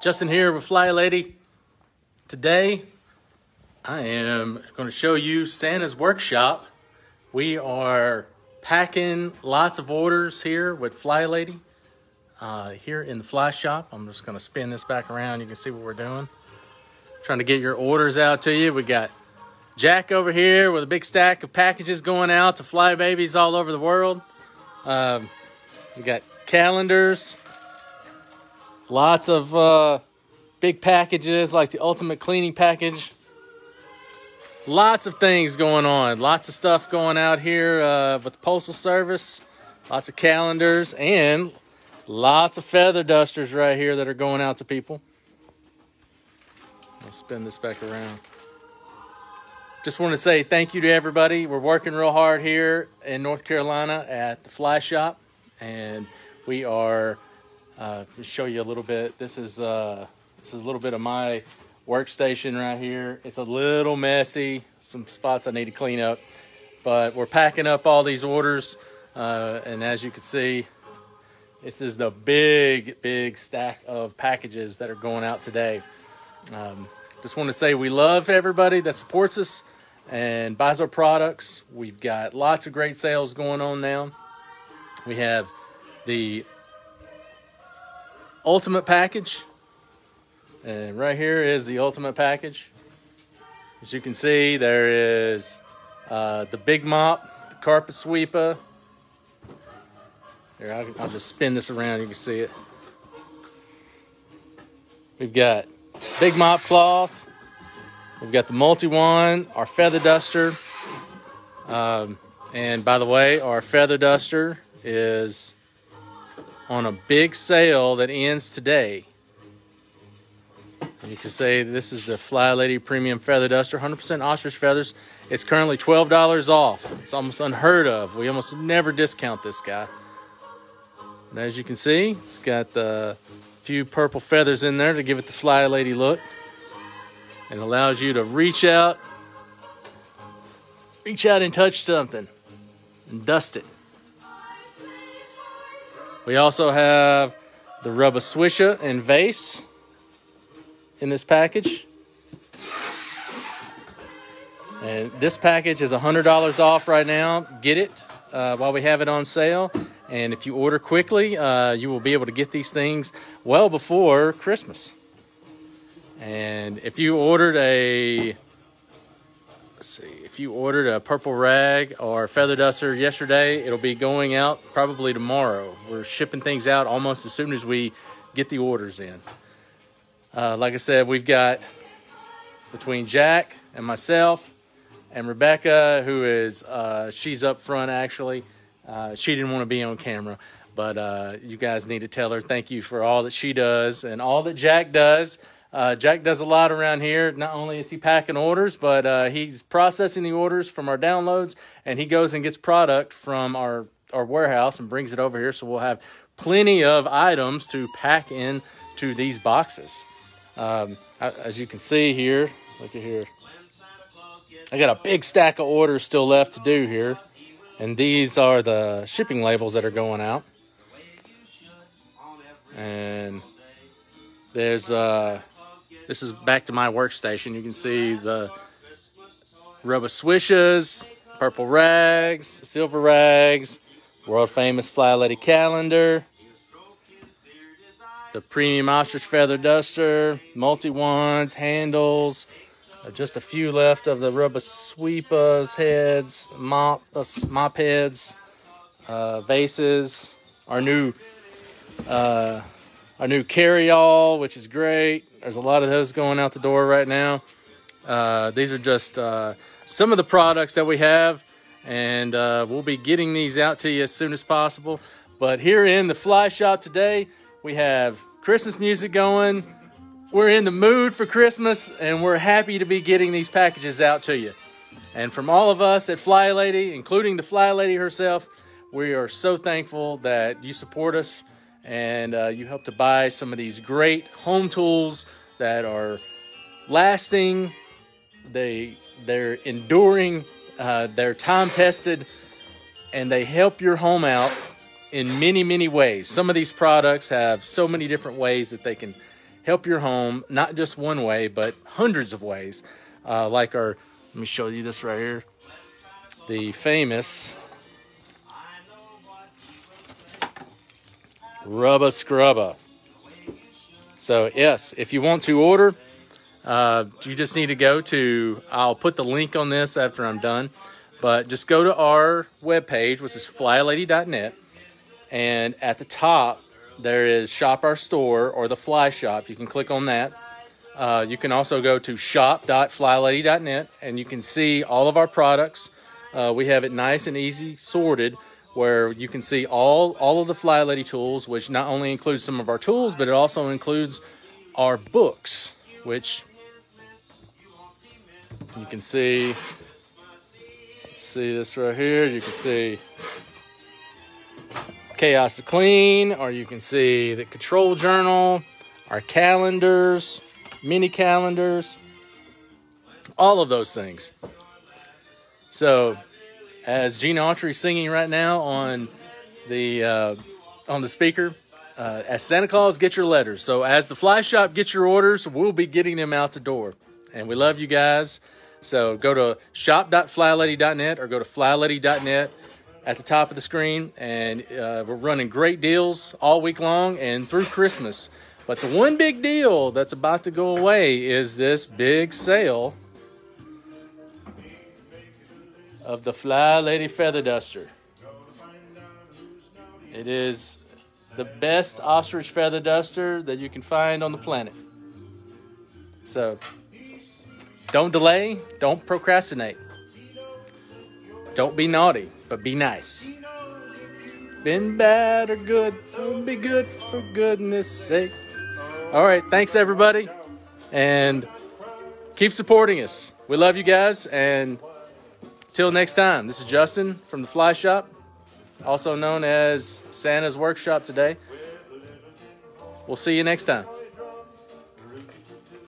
Justin here with Fly Lady. Today, I am going to show you Santa's workshop. We are packing lots of orders here with Fly Lady here in the fly shop. I'm just going to spin this back around. You can see what we're doing. Trying to get your orders out to you. We got Jack over here with a big stack of packages going out to fly babies all over the world. We got calendars. Lots of big packages like the ultimate cleaning package. Lots of things going on. Lots of stuff going out here with the Postal Service. Lots of calendars and lots of feather dusters right here that are going out to people. I'll spin this back around. Just want to say thank you to everybody. We're working real hard here in North Carolina at the Fly Shop. And we are... show you a little bit. This is a little bit of my workstation right here. It's a little messy. Some spots I need to clean up, but we're packing up all these orders. And as you can see, this is the big stack of packages that are going out today. Just want to say we love everybody that supports us and buys our products. We've got lots of great sales going on now. We have the ultimate package, and right here is the ultimate package. As you can see, there is the big mop, the carpet sweeper. Here, I'll just spin this around. You can see it. We've got big mop cloth. We've got the multi-wand, our feather duster. And by the way, our feather duster is on a big sale that ends today. And you can say this is the Fly Lady Premium Feather Duster, 100% ostrich feathers. It's currently $12 off. It's almost unheard of. We almost never discount this guy. And as you can see, it's got the few purple feathers in there to give it the Fly Lady look. And allows you to reach out and touch something and dust it. We also have the rubber swisher and vase in this package. And this package is $100 off right now. Get it while we have it on sale. And if you order quickly, you will be able to get these things well before Christmas. And if you ordered if you ordered a purple rag or feather duster yesterday, it'll be going out probably tomorrow. We're shipping things out almost as soon as we get the orders in. Like I said, we've got between Jack and myself and Rebecca, who is, she's up front actually. She didn't want to be on camera, but you guys need to tell her thank you for all that she does and all that Jack does. Jack does a lot around here. Not only is he packing orders, but he's processing the orders from our downloads, and he goes and gets product from our warehouse and brings it over here. So we'll have plenty of items to pack into these boxes. As you can see here, look at here. I got a big stack of orders still left to do here, and these are the shipping labels that are going out. And there's this is back to my workstation. You can see the rubber swishes, purple rags, silver rags, world famous Fly Lady calendar, the premium ostrich feather duster, multi-wands, handles, just a few left of the rubber sweepers, heads, mop heads, vases, our new carry-all, which is great. There's a lot of those going out the door right now. These are just some of the products that we have, and we'll be getting these out to you as soon as possible. But here in the Fly Shop today, we have Christmas music going. We're in the mood for Christmas, and we're happy to be getting these packages out to you. And from all of us at Fly Lady, including the Fly Lady herself, we are so thankful that you support us. And you help to buy some of these great home tools that are lasting, they're enduring, they're time-tested, and they help your home out in many, many ways. Some of these products have so many different ways that they can help your home, not just one way, but hundreds of ways. Like let me show you this right here. The famous Rubba Scrubba. So yes, if you want to order, you just need to go to, I'll put the link on this after I'm done, but just go to our webpage, which is FlyLady.net, and at the top there is Shop Our Store or the Fly Shop. You can click on that. You can also go to shop.flylady.net and you can see all of our products. We have it nice and easy sorted, where you can see all of the Fly Lady tools, which not only includes some of our tools, but it also includes our books, which you can see this right here. You can see Chaos to Clean, or you can see the Control Journal, our calendars, mini calendars, all of those things. So, as Gina Autry is singing right now on the speaker, as Santa Claus, get your letters. So as the Fly Shop gets your orders, we'll be getting them out the door. And we love you guys. So go to shop.flylady.net or go to flylady.net at the top of the screen. And we're running great deals all week long and through Christmas. But the one big deal that's about to go away is this big sale of the Fly Lady Feather Duster. It is the best ostrich feather duster that you can find on the planet. So, don't delay, don't procrastinate. Don't be naughty, but be nice. Been bad or good, be good for goodness sake. All right, thanks everybody, and keep supporting us. We love you guys, and till next time, this is Justin from the Fly Shop, also known as Santa's Workshop today. We'll see you next time.